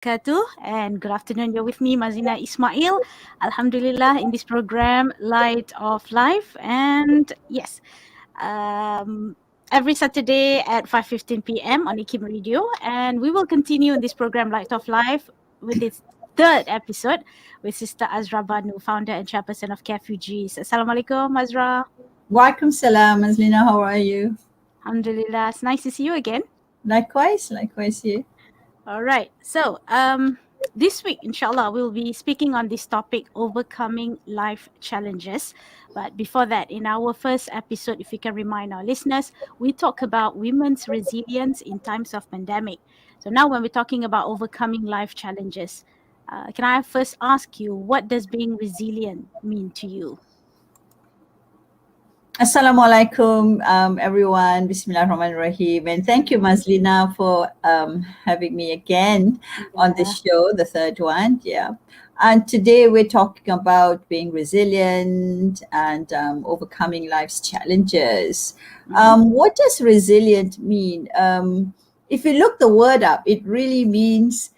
wabarakatuh. And good afternoon. You're with me, Mazina Ismail. Alhamdulillah, in this program, Light of Life. And yes, um, every Saturday at 5:15 p.m. on Ikim Radio. And we will continue in this program, Light of Life, with its third episode with Sister Azra Banu, founder and chairperson of Refugees. Assalamualaikum, Azra. Walaikum salam, Azlina. How are you? Alhamdulillah. It's nice to see you again. Likewise here. All right. So, this week, inshallah, we'll be speaking on this topic, overcoming life challenges. But before that, in our first episode, if we can remind our listeners, we talk about women's resilience in times of pandemic. So now, when we're talking about overcoming life challenges, can I first ask you, what does being resilient mean to you? Assalamualaikum, everyone. Bismillahirrahmanirrahim. And thank you, Mazlina, for having me again on the show, the third one. Yeah. And today we're talking about being resilient and overcoming life's challenges. What does resilient mean? If you look the word up, it really means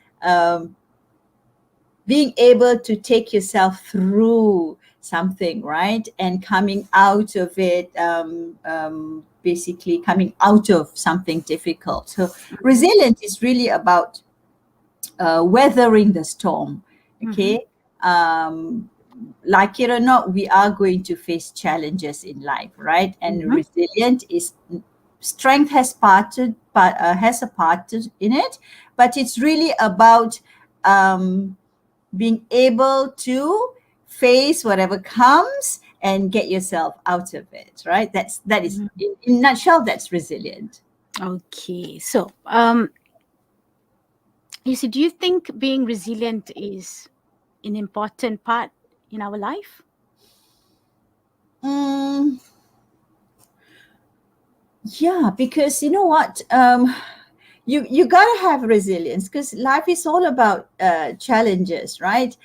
being able to take yourself through something, right? And coming out of it, basically coming out of something difficult. So resilience is really about weathering the storm, okay? Like it or not, we are going to face challenges in life, right? And resilient is strength has has a part in it, but it's really about being able to face whatever comes and get yourself out of it, right? That is in a nutshell, that's resilient. Okay. So, do you think being resilient is an important part in our life? Yeah, because you know what? You gotta have resilience because life is all about challenges, right?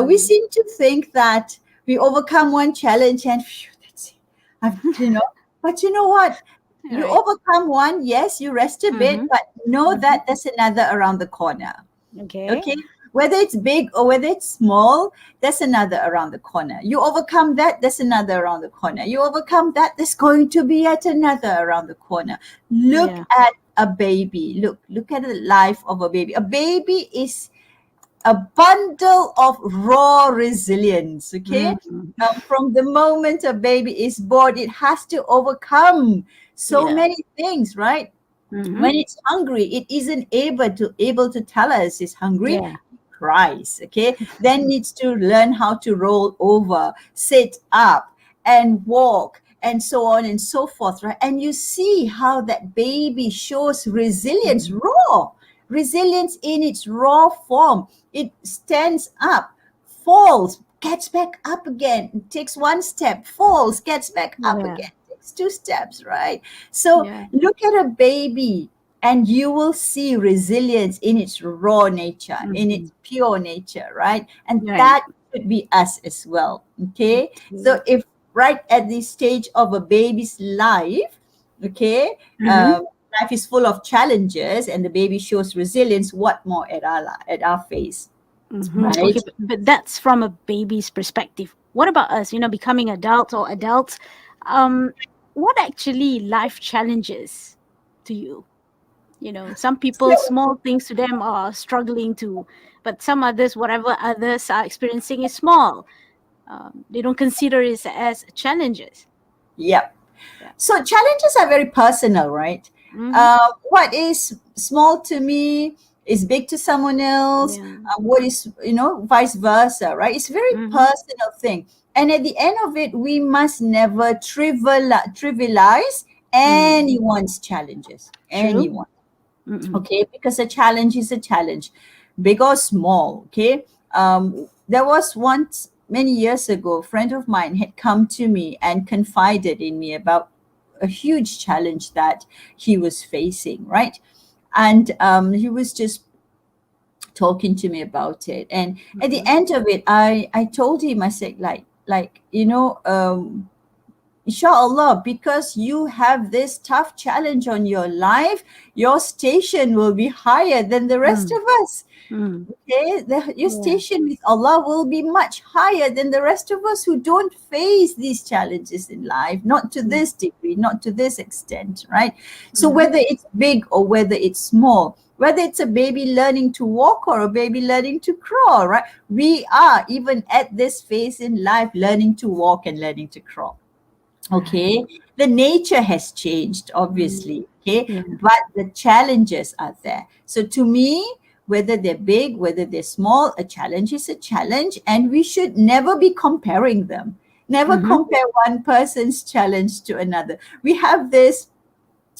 We seem to think that we overcome one challenge and phew, that's it. But you know what? You overcome one, yes, you rest a bit, but know that there's another around the corner. Okay. Whether it's big or whether it's small, there's another around the corner. You overcome that, there's another around the corner. You overcome that, there's going to be yet another around the corner. Look at a baby. Look at the life of a baby. A baby is a bundle of raw resilience, okay? From the moment a baby is born, it has to overcome so many things, right? When it's hungry, it isn't able to tell us it's hungry. It cries, okay? Then needs to learn how to roll over, sit up, and walk, and so on and so forth, right? And you see how that baby shows resilience, resilience in its raw form. It stands up, falls, gets back up again, takes one step, falls, gets back up again, takes two steps, right? So look at a baby and you will see resilience in its raw nature, in its pure nature, right? And that could be us as well, okay? So if right at this stage of a baby's life, okay, life is full of challenges and the baby shows resilience, what more at our face, right? Okay, but that's from a baby's perspective. What about us, becoming adults or adults? What actually life challenges to you? Some people, small things to them are struggling to, but some others, whatever others are experiencing is small. They don't consider it as challenges. Yep. So challenges are very personal, right? What is small to me is big to someone else. What is, vice versa, right? It's a very personal thing. And at the end of it, we must never trivialize anyone's challenges. Anyone. Okay, because a challenge is a challenge, big or small. Okay. There was once many years ago, a friend of mine had come to me and confided in me about a huge challenge that he was facing, right? And he was just talking to me about it. And at the end of it, I told him, I said, inshallah, because you have this tough challenge on your life, your station will be higher than the rest Mm. of us. Mm. Okay, your Yeah. station with Allah will be much higher than the rest of us who don't face these challenges in life, not to Mm. this degree, not to this extent, right? So Mm-hmm. whether it's big or whether it's small, whether it's a baby learning to walk or a baby learning to crawl, right? We are even at this phase in life learning to walk and learning to crawl. Right. Okay, the nature has changed, Mm. obviously. Okay, Yeah. but the challenges are there. So to me, whether they're big, whether they're small, a challenge is a challenge, and we should never be comparing them. Never Mm-hmm. compare one person's challenge to another. We have this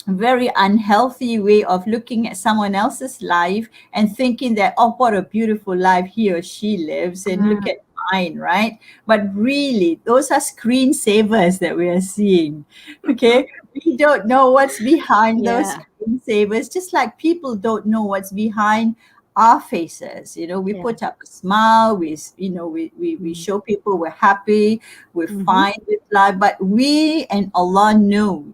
very unhealthy way of looking at someone else's life and thinking that, oh, what a beautiful life he or she lives, and look Mm. at mine, right? But really, those are screensavers that we are seeing. Okay, we don't know what's behind those Yeah. screensavers, just like people don't know what's behind our faces. We Yeah. put up a smile, we Mm. show people we're happy, we're Mm-hmm. fine with life, but we and Allah know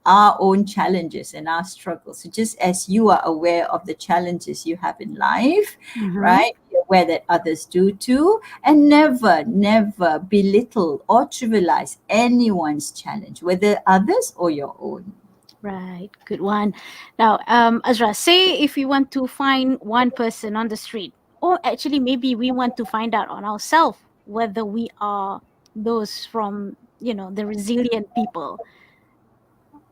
our own challenges and our struggles. So just as you are aware of the challenges you have in life, Mm-hmm. right? You're aware that others do too. And never, never belittle or trivialize anyone's challenge, whether others or your own. Right. Good one. Now, Azra, say if we want to find one person on the street, or actually maybe we want to find out on ourselves whether we are those from, the resilient people.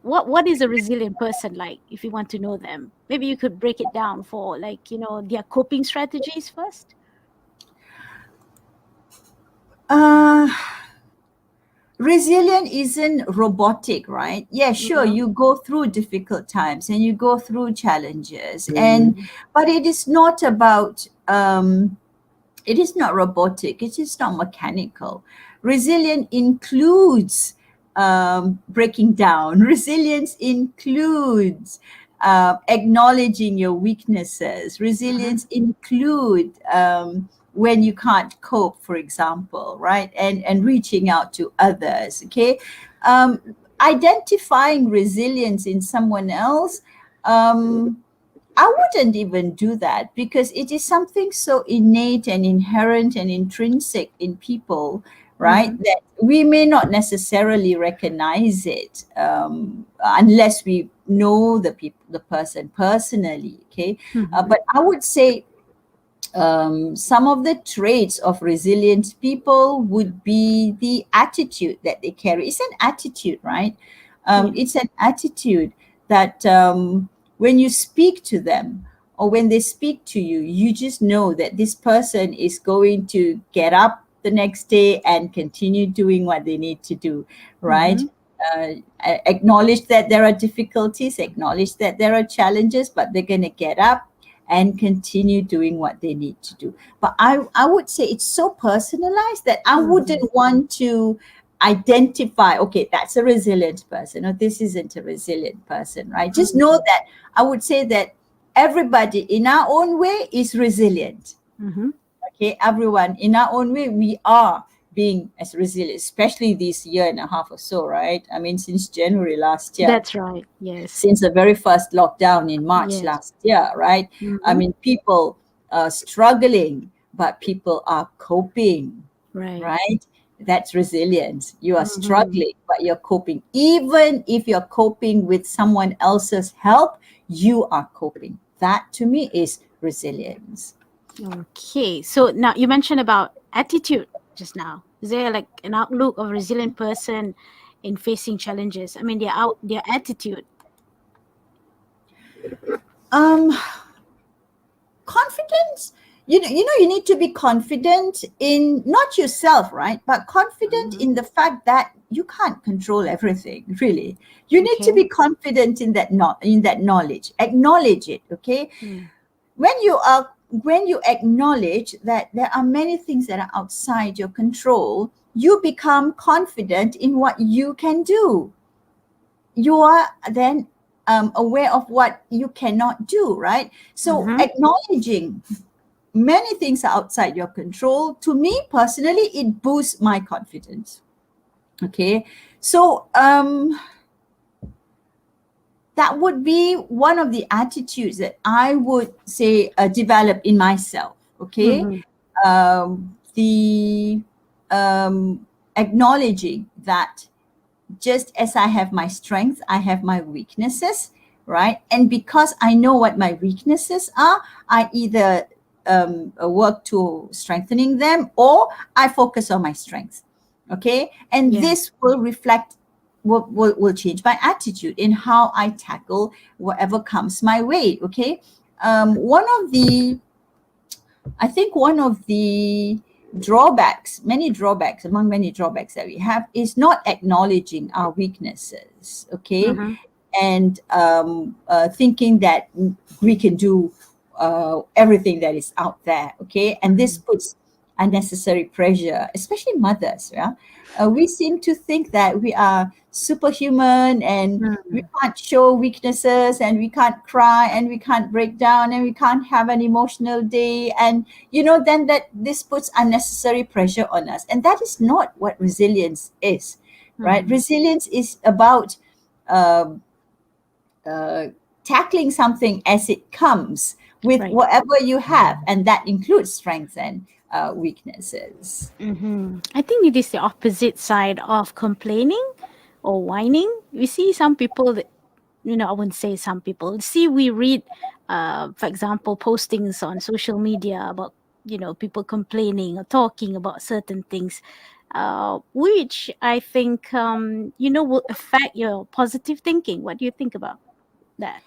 What is a resilient person like if you want to know them? Maybe you could break it down for, like, their coping strategies first. Uh, Resilient isn't robotic, right? Yeah, sure, Mm-hmm. you go through difficult times and you go through challenges, and but it is not about it is not robotic, it is not mechanical. Resilient includes breaking down. Resilience includes acknowledging your weaknesses. Mm-hmm. Resilience include when you can't cope, for example, right? And reaching out to others. Okay, um, identifying resilience in someone else. I wouldn't even do that because it is something so innate and inherent and intrinsic in people, right? Mm-hmm. That we may not necessarily recognize it unless we know the person personally. Okay, Mm-hmm. but I would say some of the traits of resilient people would be the attitude that they carry. It's an attitude, right? Yeah. It's an attitude that when you speak to them or when they speak to you, you just know that this person is going to get up the next day and continue doing what they need to do, right? Mm-hmm. Acknowledge that there are difficulties, acknowledge that there are challenges, but they're going to get up and continue doing what they need to do. But I would say it's so personalized that I Mm-hmm. wouldn't want to identify, okay, that's a resilient person, or this isn't a resilient person, right? Just know that I would say that everybody in our own way is resilient. Mm-hmm. Okay, everyone in our own way, we are being as resilient, especially this year and a half or so, right? I mean, since January last year, That's right. Yes. since the very first lockdown in March Yes. last year, right? I Mm-hmm. mean, people are struggling, but people are coping, Right. right? That's resilience. You are Mm-hmm. struggling, but you're coping. Even if you're coping with someone else's help, you are coping. That to me is resilience. Okay. So now you mentioned about attitude just now. Is there like an outlook of a resilient person in facing challenges? I mean, their attitude. Um, Confidence, you need to be confident in not yourself, right, but confident Mm-hmm. in the fact that you can't control everything, really. You need to Okay. be confident in that, not in that knowledge, acknowledge it. Okay, Mm. when you acknowledge that there are many things that are outside your control, you become confident in what you can do. You are then aware of what you cannot do, right? So Mm-hmm. acknowledging many things are outside your control, to me personally, it boosts my confidence. Okay, so that would be one of the attitudes that I would say develop in myself. Okay, Mm-hmm. the acknowledging that just as I have my strengths, I have my weaknesses, right? And because I know what my weaknesses are, I either work to strengthening them, or I focus on my strengths. Okay. And Yeah. this will reflect, will change my attitude in how I tackle whatever comes my way. Okay. One of the I think one of the drawbacks, among many drawbacks that we have, is not acknowledging our weaknesses, okay? Mm-hmm. And thinking that we can do everything that is out there, okay? And this puts unnecessary pressure, especially mothers, yeah? We seem to think that we are superhuman and we Mm-hmm. can't show weaknesses and we can't cry and we can't break down and we can't have an emotional day, and then that this puts unnecessary pressure on us, and that is not what resilience is, right? Mm-hmm. Resilience is about um, uh, tackling something as it comes with Right. whatever you have, and that includes strengths and weaknesses. Mm-hmm. I think it is the opposite side of complaining or whining. We see some people that, I wouldn't say some people. See, we read, for example, postings on social media about, people complaining or talking about certain things, which I think, will affect your positive thinking. What do you think about that?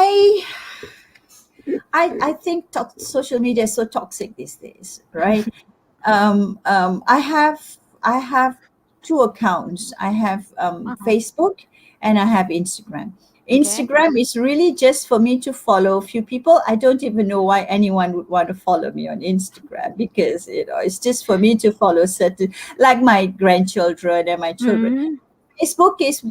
I I think social media is so toxic these days, right? I have two accounts. I have Uh-huh. Facebook and I have Instagram. Okay. Instagram is really just for me to follow a few people. I don't even know why anyone would want to follow me on Instagram, because it's just for me to follow certain, like my grandchildren and my children. Mm-hmm. Facebook is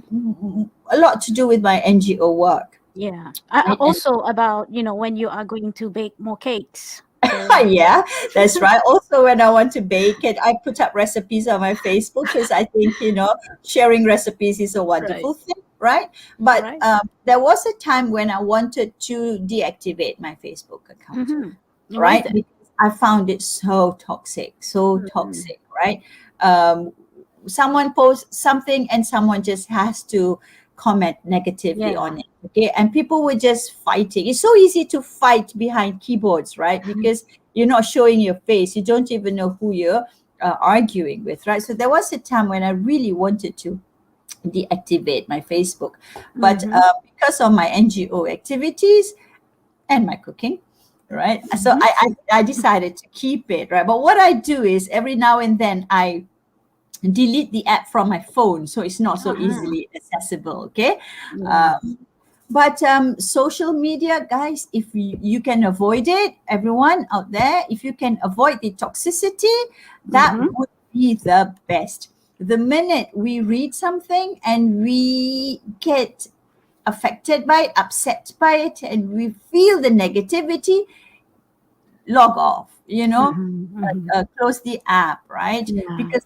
a lot to do with my NGO work, Yeah. right? And Also about, when you are going to bake more cakes. So, yeah, that's right. Also, when I want to bake it, I put up recipes on my Facebook because I think, sharing recipes is a right. wonderful thing, right? But Right. there was a time when I wanted to deactivate my Facebook account, Mm-hmm. Why is right? it? Because I found it so Mm-hmm. toxic, right? Um, Someone posts something and someone just has to comment negatively Yeah. on it, okay? And people were just fighting. It's so easy to fight behind keyboards, right? Because you're not showing your face, you don't even know who you're arguing with, right? So there was a time when I really wanted to deactivate my Facebook, but Mm-hmm. because of my NGO activities and my cooking, right? So Mm-hmm. I decided to keep it, right? But what I do is every now and then I delete the app from my phone, so it's not so Uh-huh. easily accessible, okay? Yeah. But social media, guys, if you can avoid it, everyone out there, if you can avoid the toxicity, that Mm-hmm. would be the best. The minute we read something and we get affected by it, upset by it, and we feel the negativity, log off, Mm-hmm. Mm-hmm. close the app, right? Yeah. Because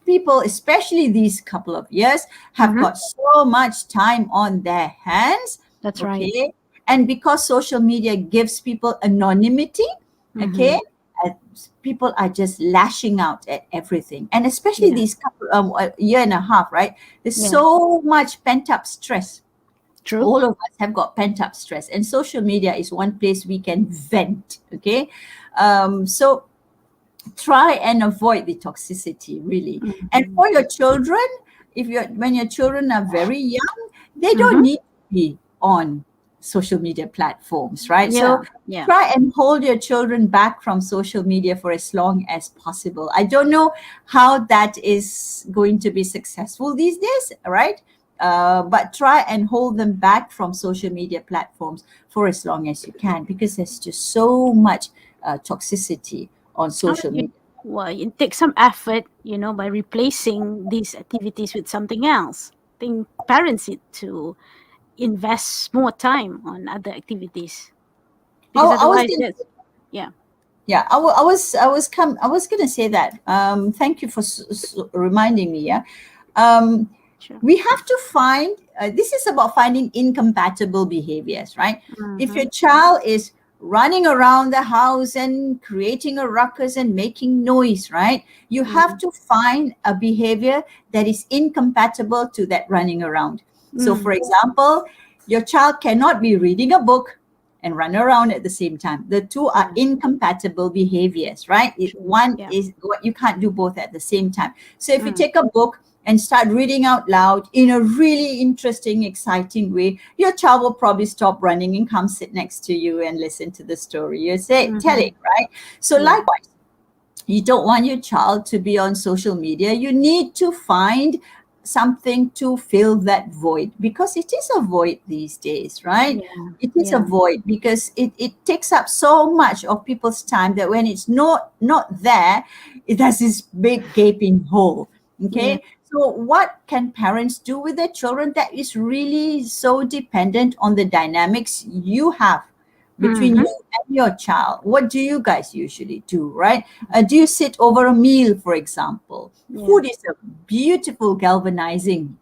people, especially these couple of years, have Mm-hmm. got so much time on their hands, That's right. okay? And because social media gives people anonymity, Mm-hmm. okay? uh, People are just lashing out at everything, and especially Yeah. these couple a year and a half, right? There's Yeah. so much pent up stress. True. All of us have got pent up stress, and social media is one place we can vent, okay? So try and avoid the toxicity, really. And Mm-hmm. for your children, if you're when your children are very young, they don't Mm-hmm. need to be on social media platforms, right? So Yeah. Yeah. try and hold your children back from social media for as long as possible. I don't know how that is going to be successful these days, right? But try and hold them back from social media platforms for as long as you can, because there's just so much toxicity on How social about you? media. Well, it takes some effort, by replacing these activities with something else. I think parents need to invest more time on other activities because I was otherwise, thinking, that's, yeah. Yeah, I was gonna say that. Thank you for reminding me. Yeah, um, Sure. we have to find. This is about finding incompatible behaviors, right? If Mm-hmm. your child is running around the house and creating a ruckus and making noise, right? You have to find a behavior that is incompatible to that running around. So, Mm-hmm. for example, your child cannot be reading a book and run around at the same time. The two are Yeah. incompatible behaviors, right? True. One Yeah. is what you can't do both at the same time. So if you Mm. take a book and start reading out loud in a really interesting, exciting way, your child will probably stop running and come sit next to you and listen to the story you're Mm-hmm. telling, right? So Yeah. likewise, you don't want your child to be on social media. You need to find something to fill that void, because it is a void these days, right? Yeah. It is a Yeah. void because it takes up so much of people's time that when it's not there, it has this big gaping hole. Yeah. Okay, so what can parents do with their children that is really so dependent on the dynamics you have between Mm-hmm. you and your child? What do you guys usually do, right? Do you sit over a meal, for example? Yeah. Food is a beautiful galvanizing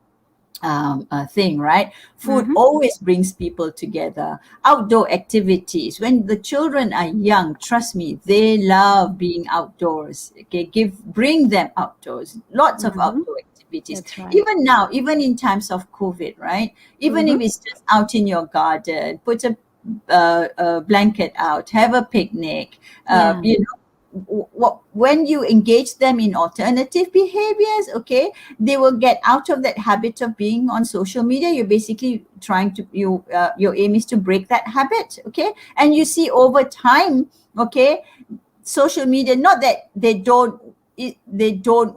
thing, right? Food Mm-hmm. always brings people together. Outdoor activities. When the children are young, trust me, they love being outdoors. Okay, bring them outdoors. Lots of Mm-hmm. outdoor activities. That's right. Even now, even in times of COVID, right? Even Mm-hmm. if it's just out in your garden, put a blanket out, have a picnic. Yeah. You know, when you engage them in alternative behaviors, okay, they will get out of that habit of being on social media. You're basically trying to your aim is to break that habit, okay? And you see over time, okay, social media, not that they don't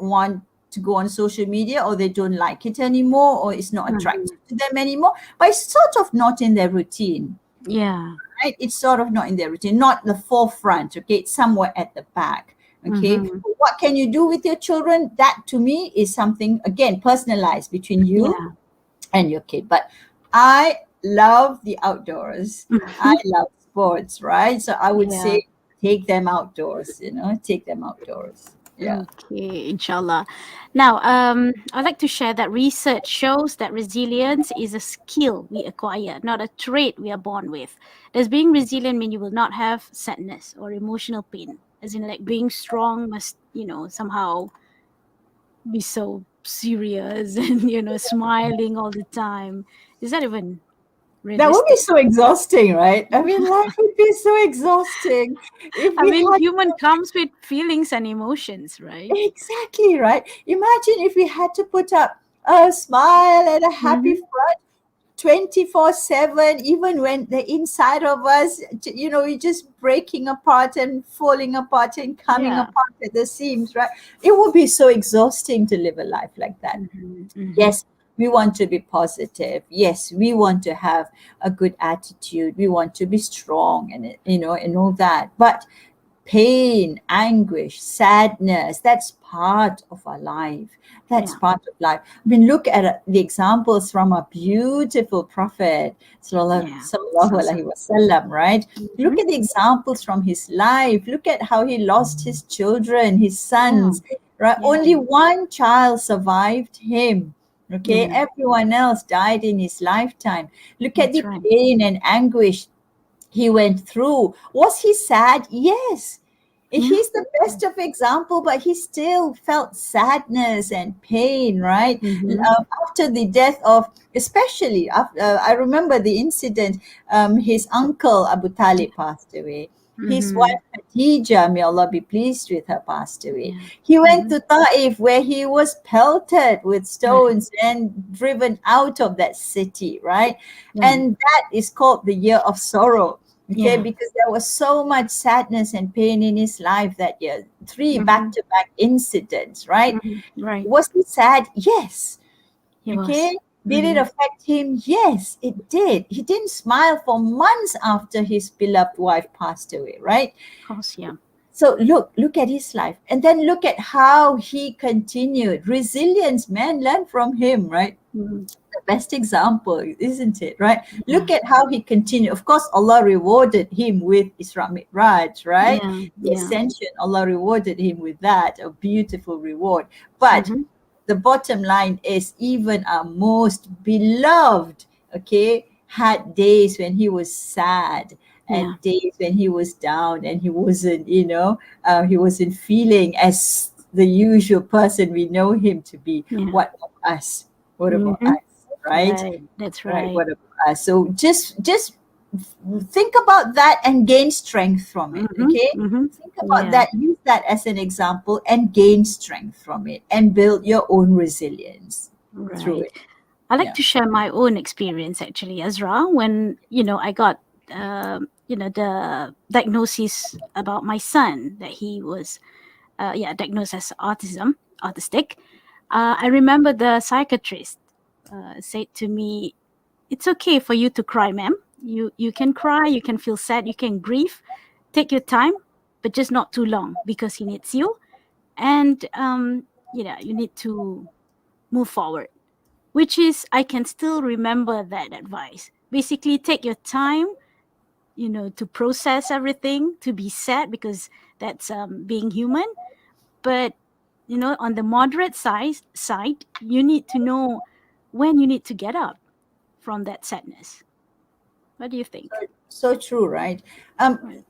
want to go on social media, or they don't like it anymore, or it's not Mm-hmm. attractive to them anymore, but it's sort of not in their routine, Yeah. right? It's sort of not in their routine, not the forefront, okay? It's somewhere at the back, okay? Mm-hmm. What can you do with your children? That to me is something, again, personalized between you Yeah. and your kid. But I love the outdoors. I Mm-hmm. love sports, right? So I would Yeah. say take them outdoors, take them outdoors. Yeah. Okay, inshallah. Now, I'd like to share that research shows that resilience is a skill we acquire, not a trait we are born with. Does being resilient mean you will not have sadness or emotional pain? As in, like being strong must, somehow be so serious and, smiling all the time. Is that even That would be realistic? so exhausting, right? I mean, life would be so exhausting if I we mean, had. human comes with feelings and emotions, right? Exactly, right? Imagine if we had to put up a smile and a happy Mm-hmm. front 24/7, even when the inside of us, we're just breaking apart and falling apart and coming Yeah. apart at the seams, right? It would be so exhausting to live a life like that. Mm-hmm. Mm-hmm. Yes, we want to be positive. Yes, we want to have a good attitude. We want to be strong, and all that. But pain, anguish, sadness, that's part of our life. That's Yeah. part of life. I mean, look at the examples from a beautiful prophet, Yeah. sallallahu So sad. alaihi wasallam, right? Mm-hmm. Look at the examples from his life. Look at how he lost his children, his Yeah. sons, right? Yeah. Only one child survived him. Okay, Yeah. everyone else died in his lifetime. Look at That's the right. pain and anguish he went through. Was he sad? Yes. Yeah. He's the best of example, but he still felt sadness and pain, right? Mm-hmm. After the death of, especially after, I remember the incident. His uncle Abu Talib passed away. His Mm-hmm. wife Khadija, may Allah be pleased with her, passed away. Yeah. He went Mm-hmm. to Taif, where he was pelted with Right. stones and driven out of that city, right? Right. And that is called the year of sorrow. Okay, Yeah. because there was so much sadness and pain in his life that year. Three Mm-hmm. back-to-back incidents, right? Mm-hmm. Right. Was he sad? Yes. He was. Okay. Did it Mm-hmm. affect him? Yes, it did. He didn't smile for months after his beloved wife passed away, right? Of course. Yeah. So look at his life, and then look at how he continued. Resilience, man, learn from him, right? Mm. The best example, isn't it? Right? Yeah. Look at how he continued. Of course, Allah rewarded him with Isra Mi'raj, right? Yeah. The Yeah. ascension, Allah rewarded him with that, a beautiful reward. But Mm-hmm. the bottom line is, even our most beloved, okay, had days when he was sad, Yeah. and days when he was down, and he wasn't, he wasn't feeling as the usual person we know him to be. Yeah. What of us? What about Mm-hmm. us? Right? Right. That's Right. right. What about us? So just think about that and gain strength from it. Mm-hmm. Okay. Mm-hmm. Think about Yeah. that, use that as an example, and gain strength from it, and build your own resilience through Right. it. I like Yeah. to share my own experience actually, Ezra. When I got the diagnosis about my son that he was diagnosed as autistic. I remember the psychiatrist said to me, "It's okay for you to cry, ma'am. You can cry, you can feel sad, you can grieve. Take your time, but just not too long because he needs you, and you need to move forward." Which is, I can still remember that advice. Basically, take your time, to process everything, to be sad because that's being human. But on the moderate side, you need to know when you need to get up from that sadness. What do you think? So true, right? Right.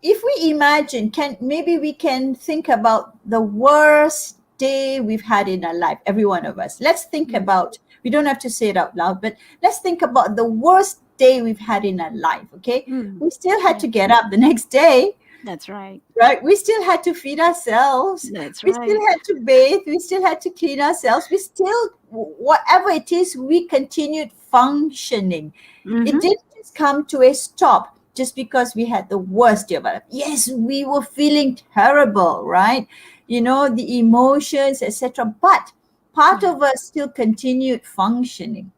If we imagine, can maybe we can think about the worst day we've had in our life, every one of us. Let's think Mm. about, we don't have to say it out loud, but let's think about the worst day we've had in our life, okay? Mm. We still had Yeah, to get up the next day, that's right. right? We still had to feed ourselves. That's We still right. had to bathe. We still had to clean ourselves. We still, whatever it is, we continued functioning. It Mm-hmm. didn't just come to a stop just because we had the worst day of our life. Yes, we were feeling terrible, right? The emotions, etc. But part Yeah. of us still continued functioning,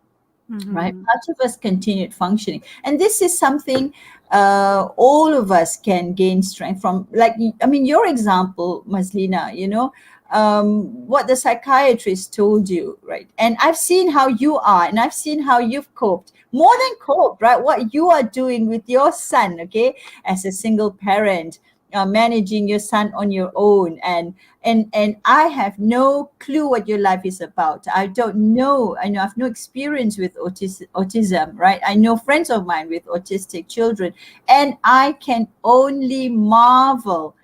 right? Mm-hmm. Part of us continued functioning, and this is something all of us can gain strength from. Like, I mean, your example, Maslina, what the psychiatrist told you, right? And I've seen how you are, and I've seen how you've coped, more than coped, right? What you are doing with your son, okay, as a single parent, managing your son on your own. And I have no clue what your life is about. I don't know. I know I've no experience with autism, right? I know friends of mine with autistic children, and I can only marvel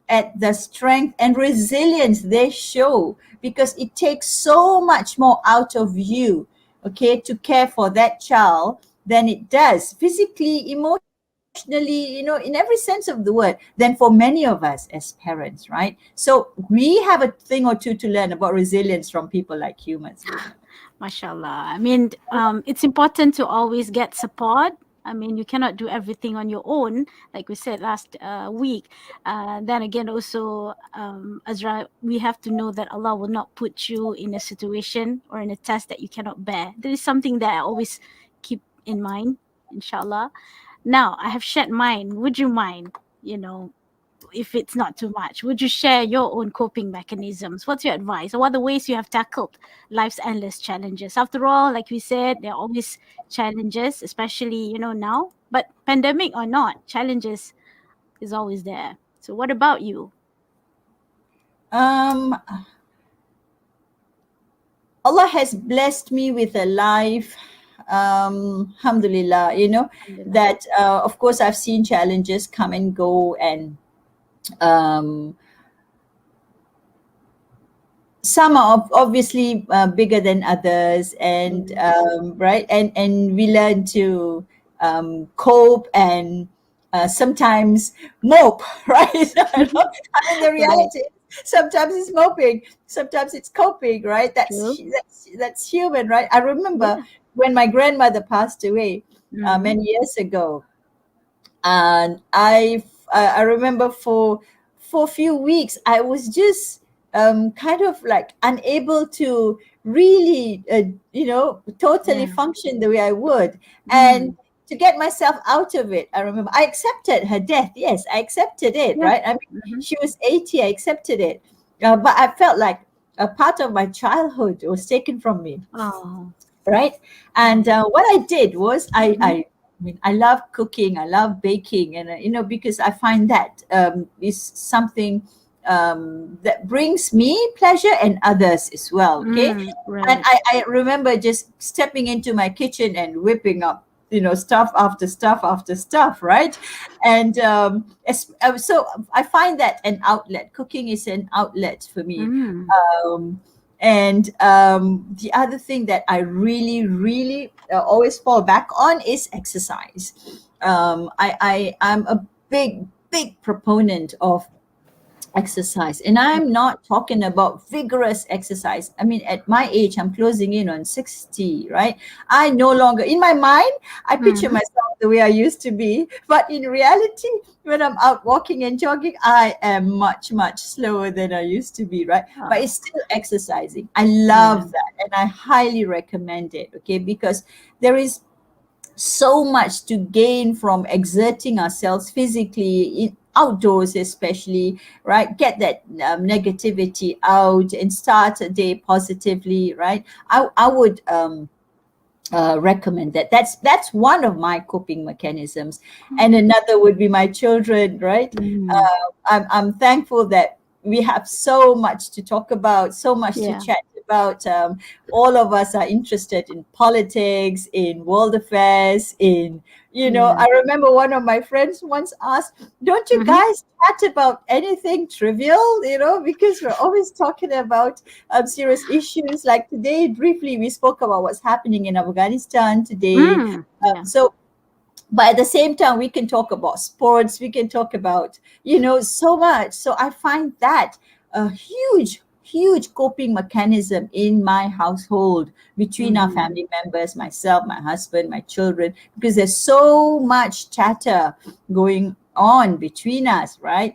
at the strength and resilience they show, because it takes so much more out of you, okay, to care for that child than it does physically, emotionally, in every sense of the word, than for many of us as parents, right? So we have a thing or two to learn about resilience from people like you, Mazlina. Mashallah. I mean, it's important to always get support. I mean, you cannot do everything on your own, like we said last week. Then again, also, Azra, we have to know that Allah will not put you in a situation or in a test that you cannot bear. That is something that I always keep in mind, inshallah. Now, I have shared mine. Would you mind, you know, if it's not too much, would you share your own coping mechanisms? What's your advice? Or what are the ways you have tackled life's endless challenges? After all, like we said, there are always challenges, especially, now. But pandemic or not, challenges is always there. So what about you? um Allah has blessed me with a life, alhamdulillah, Alhamdulillah. that of course I've seen challenges come and go, and um some are obviously bigger than others, and Mm. right, and we learn to cope, and sometimes mope, right? I mean, the Right. reality is, sometimes it's moping, sometimes it's coping, right? True. That's human, right? I remember Yeah. when my grandmother passed away Mm-hmm. many years ago, and I remember for a few weeks I was just kind of like unable to really totally Yeah. function the way I would. And Mm. to get myself out of it, I remember I accepted her death. Yes, I accepted it, Yeah. right? I mean, Mm-hmm. she was 80, I accepted it. But I felt like a part of my childhood was taken from me, Oh. right? And Mm-hmm. what I did was Mm-hmm. I mean, I love cooking, I love baking, and because I find that is something that brings me pleasure and others as well. Okay, Mm, and right. I remember just stepping into my kitchen and whipping up, stuff after stuff after stuff, right? And so I find that an outlet. Cooking is an outlet for me. Mm. Um, and the other thing that I really, really always fall back on is exercise. I'm a big proponent of exercise, and I'm not talking about vigorous exercise. I mean, at my age, I'm closing in on 60, right? I no longer, in my mind, I picture Mm-hmm. myself the way I used to be, but in reality, when I'm out walking and jogging, I am much slower than I used to be, right? But Oh, it's still exercising. I yeah. love that, and I highly recommend it. Okay, because there is so much to gain from exerting ourselves physically outdoors, especially, right? Get that negativity out and start a day positively, right? I would recommend that. That's one of my coping mechanisms, and another would be my children, right? Mm. I'm thankful that we have so much to talk about, so much to Yeah. chat about. All of us are interested in politics, in world affairs, in, Yeah. I remember one of my friends once asked, don't you Mm-hmm. guys chat about anything trivial, because we're always talking about serious issues. Like today, briefly, we spoke about what's happening in Afghanistan today. Mm. Yeah. So, but at the same time, we can talk about sports, we can talk about, so much. So I find that a huge coping mechanism in my household, between our Mm-hmm. family members, myself, my husband, my children, because there's so much chatter going on between us, right?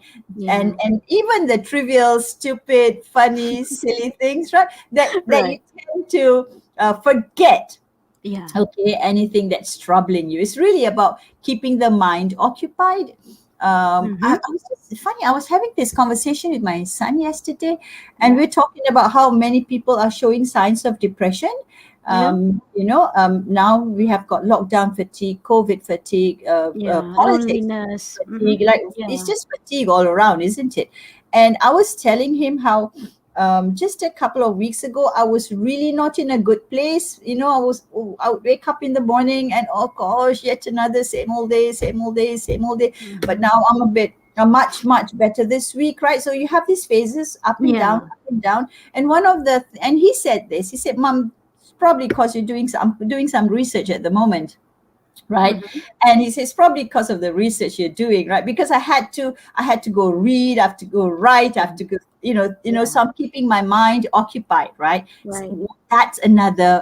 and Yeah. and even the trivial, stupid, funny, silly things, right, that you Right. tend to forget. Yeah. Okay, anything that's troubling you. It's really about keeping the mind occupied. Mm-hmm. I was just funny, I was having this conversation with my son yesterday, and Yeah. we're talking about how many people are showing signs of depression. Yeah. Now we have got lockdown fatigue, COVID fatigue, Yeah. politics Loneliness. Mm-hmm. fatigue. Like, it's Yeah. just fatigue all around, isn't it? And I was telling him how just a couple of weeks ago, I was really not in a good place. I would wake up in the morning and, oh gosh, yet another same old day, same old day, same old day. But Mm-hmm. now I'm much better this week, right? So you have these phases, up and down, Yeah. up and down. And and he said this, he said, Mom, it's probably because I'm doing some research at the moment, right? Mm-hmm. And he says probably because of the research you're doing, right? Because I had to go read, I have to go write, I have to go, so Yeah. I'm keeping my mind occupied, right? Right. That's another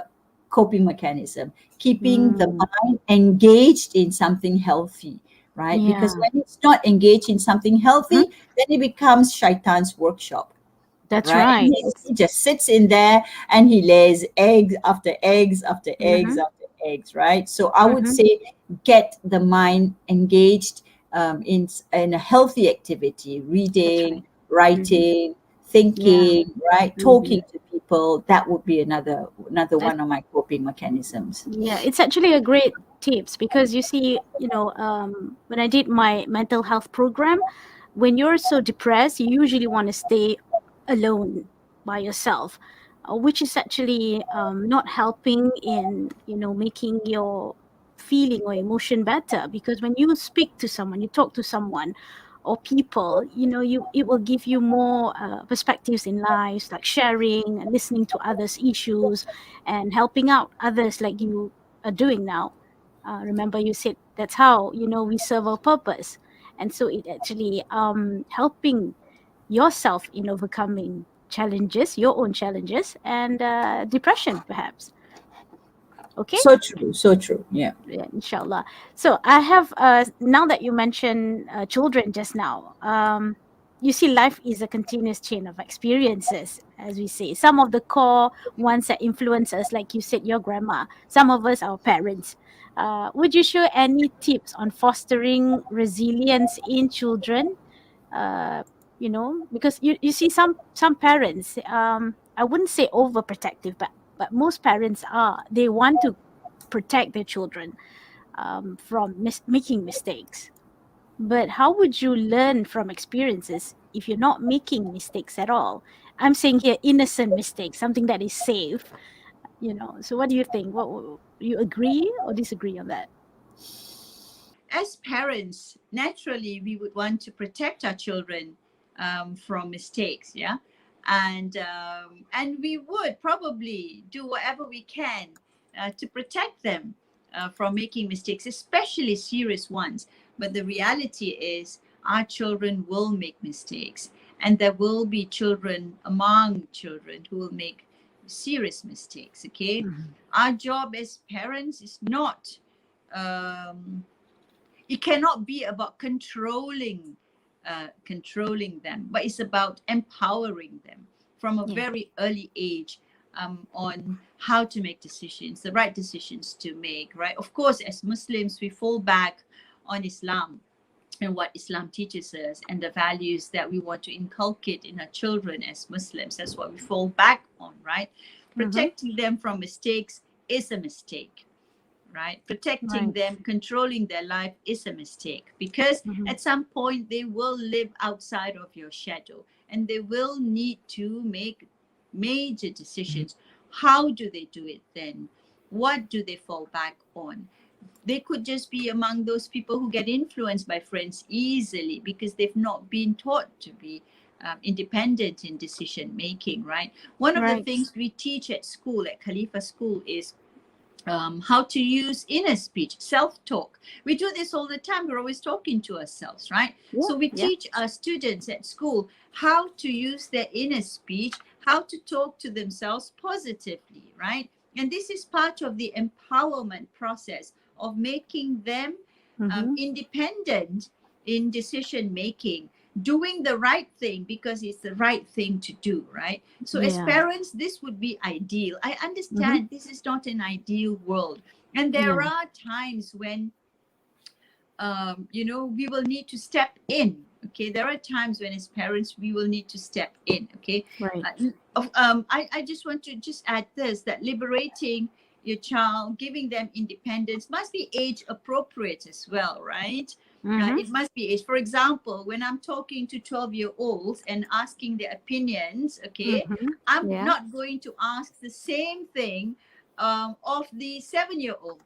coping mechanism, keeping the Mm. mind engaged in something healthy, right? Because Yeah. when it's not engaged in something Mhm. healthy, then it becomes shaitan's workshop, That's right? And right. he just sits in there and he lays eggs after eggs after eggs Mm-hmm. after eggs, right? So I would Mm-hmm. say get the mind engaged in a healthy activity, That's reading, right. Mm-hmm. writing, Yeah. thinking, right? Mm-hmm. Talking to people. That would be another That one of my coping mechanisms. Yeah, it's actually a great tips because you see, when I did my mental health program, when you're so depressed, you usually want to stay alone by yourself, which is actually not helping in, making your feeling or emotion better. Because when you speak to someone, you talk to someone or people, it will give you more perspectives in life, like sharing and listening to others' issues and helping out others like you are doing now. Remember, you said that's how we serve our purpose, and so it actually helping yourself in overcoming challenges, your own challenges, and depression, perhaps. Okay, So true, so true. Yeah. yeah, inshallah. So I have now that you mentioned children just now. you see, life is a continuous chain of experiences, as we say. Some of the core ones that influence us, like you said, your grandma. Some of us, our parents. Would you share any tips on fostering resilience in children? uh, because you see some parents, I wouldn't say overprotective, but most parents are, they want to protect their children from making mistakes. But how would you learn from experiences if you're not making mistakes at all? I'm saying here innocent mistakes, something that is safe. So what do you think? You agree or disagree on that? As parents, naturally, we would want to protect our children from mistakes, yeah, and we would probably do whatever we can to protect them from making mistakes, especially serious ones. But the reality is, our children will make mistakes, and there will be children among children who will make serious mistakes. Okay, Mhm. our job as parents is not. It cannot be about controlling them, but it's about empowering them from a Yeah. very early age, on how to make decisions, the right decisions to make, right? Of course, as Muslims, we fall back on Islam and what Islam teaches us and the values that we want to inculcate in our children as Muslims. That's what we fall back on, right? Mm-hmm. Protecting them from mistakes is a mistake, right? Protecting Right. them, controlling their life is a mistake, because Mm-hmm. at some point they will live outside of your shadow and they will need to make major decisions. How do they do it then? What do they fall back on? They could just be among those people who get influenced by friends easily because they've not been taught to be independent in decision making, right? One of the Right. things we teach at school, at Khalifa School, is how to use inner speech, self talk. We do this all the time. We're always talking to ourselves, right? Yeah. So we Yeah. teach our students at school how to use their inner speech, how to talk to themselves positively, right? And this is part of the empowerment process of making them Mm-hmm. independent in decision making, doing the right thing because it's the right thing to do, right? So as Yeah. parents, this would be ideal. I Mm-hmm. understand this is not an ideal world, and there Yeah. are times when we will need to step in. Okay, there are times when as parents we will need to step in. Okay, Right. I just want to just add this, that liberating your child, giving them independence must be age appropriate as well, right? Mm-hmm. It must be age. For example, when I'm talking to 12-year-olds and asking their opinions, okay, Mm-hmm. I'm Yeah. not going to ask the same thing of the 7-year-old,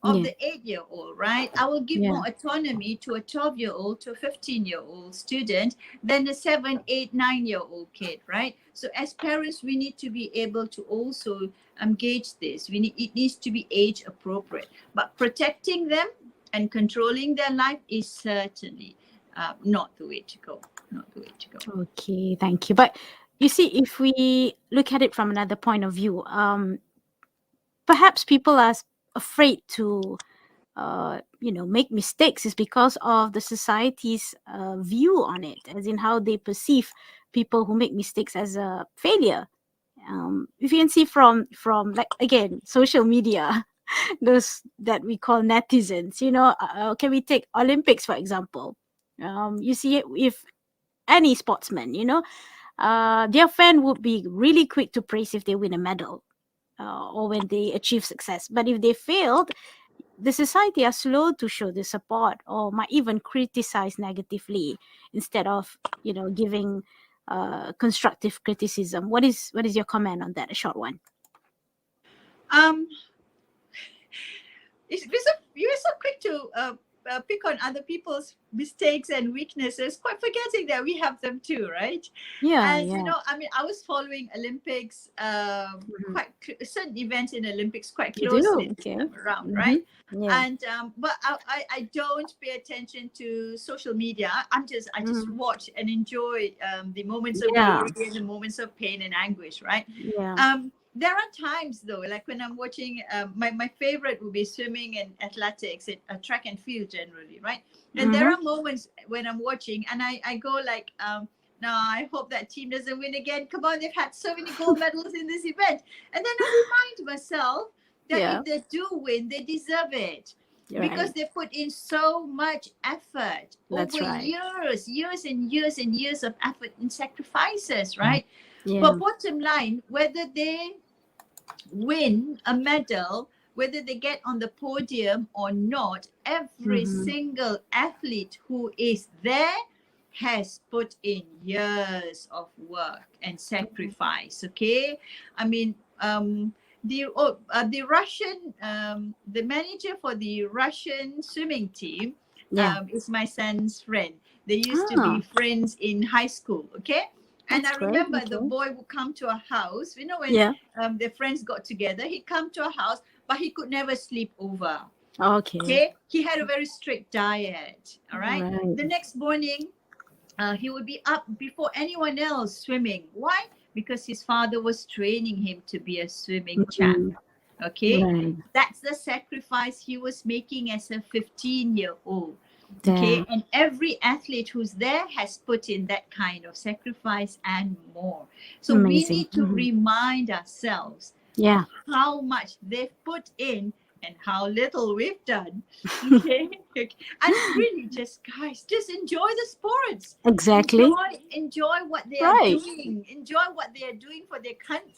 of Yeah. the 8-year-old, right? I will give Yeah. more autonomy to a 12-year-old, to a 15-year-old student than a 7, 8, 9-year-old kid, right? So as parents, we need to be able to also gauge this. It needs to be age appropriate, but protecting them and controlling their life is certainly not the way to go. Not the way to go. Okay. Thank you. But you see, if we look at it from another point of view, perhaps people are afraid to make mistakes is because of the society's view on it, as in how they perceive people who make mistakes as a failure. If you can see from like again social media, those that we call netizens, can we take Olympics for example? You see, if any sportsman, their fan would be really quick to praise if they win a medal, or when they achieve success. But if they failed, the society are slow to show the support or might even criticize negatively instead of giving constructive criticism. What is your comment on that? A short one. Um, you're so quick to pick on other people's mistakes and weaknesses, quite forgetting that we have them too, right? Yeah, And yeah. I mean, I was following Olympics, Hmm. certain events in Olympics quite You do. closely this Okay. time around, Hmm. right? Yeah. And but I don't pay attention to social media. I just Hmm. watch and enjoy the moments of Yeah. glory and the moments of pain and anguish, right? Yeah. there are times though, like when I'm watching, my favorite would be swimming and athletics, track and field generally, right? And there Mm-hmm. are moments when I'm watching and I go like, no, I hope that team doesn't win again. Come on, they've had so many gold medals in this event. And then I remind myself that Yeah, if they do win, they deserve it you're because right. they put in so much effort over That's right. years and years and years of effort and sacrifices, right? Yeah. But bottom line, whether they win a medal, whether they get on the podium or not, every Mm-hmm. single athlete who is there has put in years of work and sacrifice. Okay, I mean, the Russian, the manager for the Russian swimming team, Yeah. is my son's friend. They used to be Ah, friends in high school. Okay. And that's I great. remember the Okay. boy would come to our house. When Yeah. their friends got together, he'd come to our house, but he could never sleep over. Okay. Okay, he had a very strict diet. All right. Right. The next morning, he would be up before anyone else swimming. Why? Because his father was training him to be a swimming champ. Mm-hmm. Okay, Right. that's the sacrifice he was making as a 15-year-old. Okay, Damn. and every athlete who's there has put in that kind of sacrifice and more. So we Amazing. need to Mm-hmm. remind ourselves of Yeah. how much they've put in and how little we've done. Okay. And really, just guys, just enjoy the sports. Exactly. Enjoy what they are Right. doing. Enjoy what they are doing for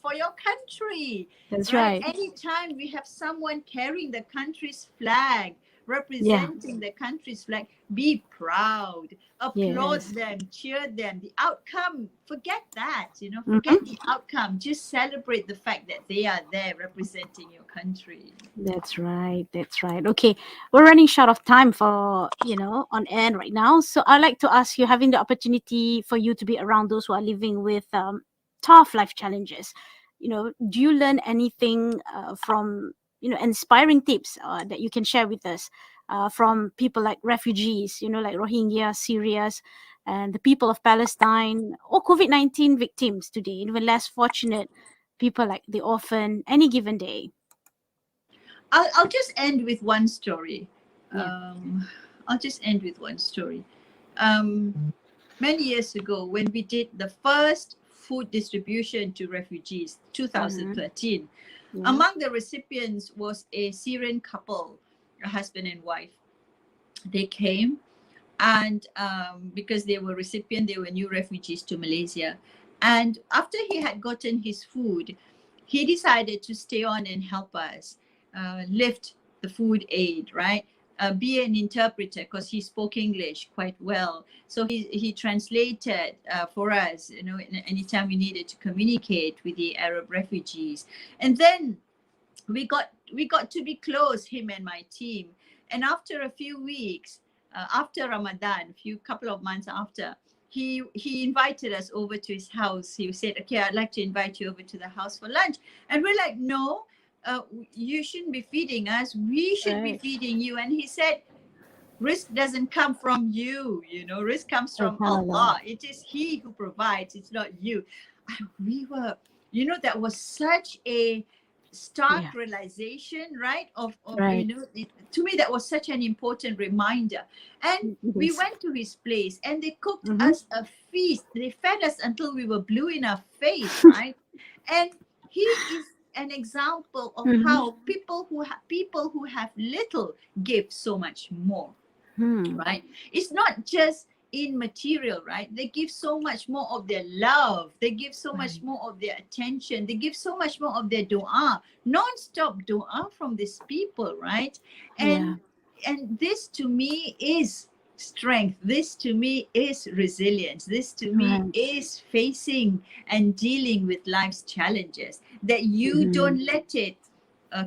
for your country. That's Right? right. Anytime we have someone carrying the country's flag, Yeah. representing the country's flag, be proud, applaud Yes. them, cheer them. The outcome, forget that, forget Mm-hmm. the outcome. Just celebrate the fact that they are there representing your country. That's right. That's right. Okay. We're running short of time for, on air right now. So I'd like to ask you, having the opportunity for you to be around those who are living with tough life challenges, do you learn anything from, inspiring tips that you can share with us from people like refugees, like Rohingya, Syrians, and the people of Palestine or COVID-19 victims today, even less fortunate people like the orphan, any given day? I'll just end with one story. Yeah. Um, I'll just end with one story. Um, Many years ago, when we did the first food distribution to refugees, Mm-hmm. 2013, Yeah. among the recipients was a Syrian couple, a husband and wife. They came, and because they were recipient, they were new refugees to Malaysia. And after he had gotten his food, he decided to stay on and help us lift the food aid, right? Be an interpreter because he spoke English quite well. So he translated for us, anytime we needed to communicate with the Arab refugees. And then we got to be close, him and my team. And after a few weeks, after Ramadan, few couple of months after, he invited us over to his house. He said, "Okay, I'd like to invite you over to the house for lunch." And we're like, "No, you shouldn't be feeding us. We should be Right. feeding you." And he said, risk doesn't come from you, risk comes from SubhanAllah. Allah. It is He who provides, it's not you. And we were, that was such a stark Yeah. realization, right? Of Right. to me, that was such an important reminder. And It we is. went to his place and they cooked Mm-hmm. us a feast. They fed us until we were blue in our face, right? And he is an example of Mm-hmm. how people who have little give so much more, Hmm. right? It's not just in material, right? They give so much more of their love. They give so much Right. more of their attention. They give so much more of their dua, non-stop dua from these people, right? Yeah. And this to me is strength. This to me is resilience. This to me Right. is facing and dealing with life's challenges, that you Mm-hmm. don't let it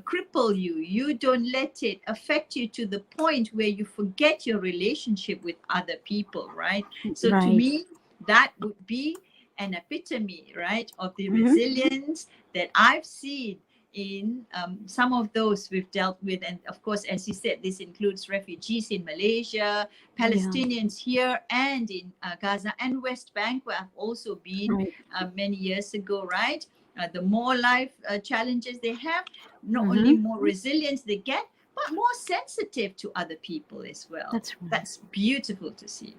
cripple you. You don't let it affect you to the point where you forget your relationship with other people, right? So to Right. me, that would be an epitome, right, of the Mm-hmm. resilience that I've seen in some of those we've dealt with. And of course, as you said, this includes refugees in Malaysia, Yeah. Palestinians here and in Gaza and West Bank, where I've also been Right. many years ago, right? The more life challenges they have, not only Mm-hmm. more resilience they get, but more sensitive to other people as well. That's right. That's beautiful to see.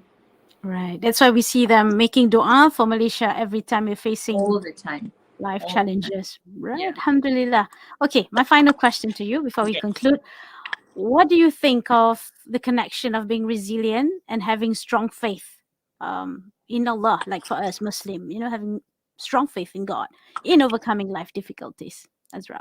Right. That's why we see them making dua for Malaysia every time we're facing All the time. life All the time. challenges. Right. Yeah. Alhamdulillah. Okay, my final question to you before we Yes. conclude. What do you think of the connection of being resilient and having strong faith in Allah, like for us Muslim, having strong faith in God in overcoming life difficulties, Azra?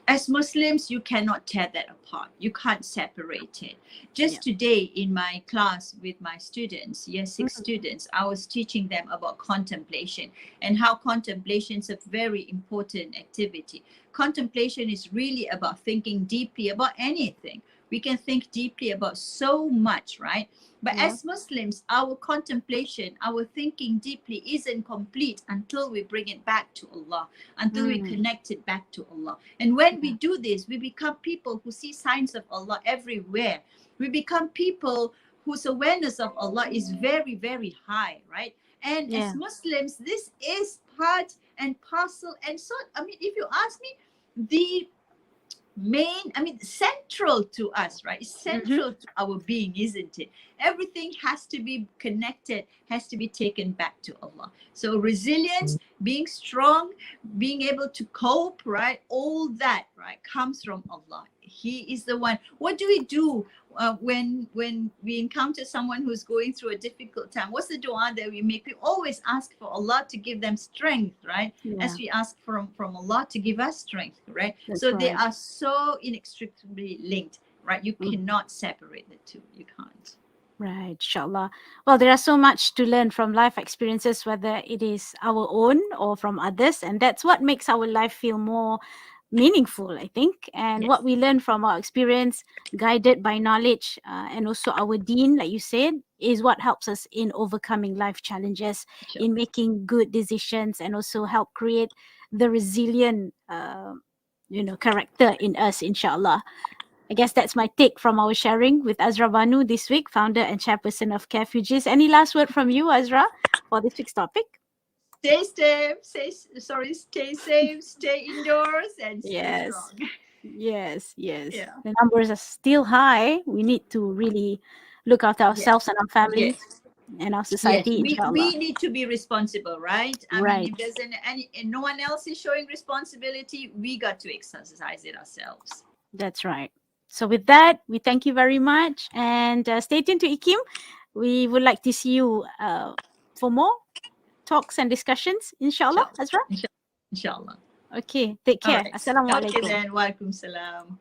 As Muslims, you cannot tear that apart. You can't separate it. Yeah. Just today in my class with my students, year six Mm, students, I was teaching them about contemplation and how contemplation is a very important activity. Contemplation is really about thinking deeply about anything. We can think deeply about so much, right? But yeah. as Muslims, our contemplation, our thinking deeply isn't complete until we bring it back to Allah, until we Mm, connect it back to Allah. And when we yeah. do this, we become people who see signs of Allah everywhere. We become people whose awareness of Allah is very, very high, right? And as Yeah. Muslims, this is part and parcel. And so, I mean, if you ask me, the central to us, right? It's Mm-hmm. central to our being, isn't it? Everything has to be connected, has to be taken back to Allah. So resilience, being strong, being able to cope, right? All that, right, comes from Allah. He is the one. What do we do when we encounter someone who's going through a difficult time? What's the dua that we make? We always ask for Allah to give them strength, right? Yeah. As we ask from Allah to give us strength, right? That's So they right. are so inextricably linked, right? You Mm. cannot separate the two. You can't. Right, inshallah. Well, there are so much to learn from life experiences, whether it is our own or from others, and that's what makes our life feel more meaningful, I think. And what Yes. we learn from our experience, guided by knowledge, and also our deen, like you said, is what helps us in overcoming life challenges, Sure. in making good decisions, and also help create the resilient, character in us, inshallah. I guess that's my take from our sharing with Azra Banu this week, founder and chairperson of Carefugees. Any last word from you, Azra, for this week's topic? Stay safe. Stay safe. Stay indoors and stay Yes, strong. yes, yes. Yeah. The numbers are still high. We need to really look after Yes. ourselves and our families Yes. and our Yes. society, We inshallah. need to be responsible, right? I mean, Right. if there's any and no one else is showing responsibility, we got to exercise it ourselves. That's right. So, with that, we thank you very much and stay tuned to IKIM. We would like to see you for more talks and discussions, inshallah, Inshallah. Azra. Inshallah. Okay, take All care. right. Okay Assalamualaikum. then. Walaikum salam.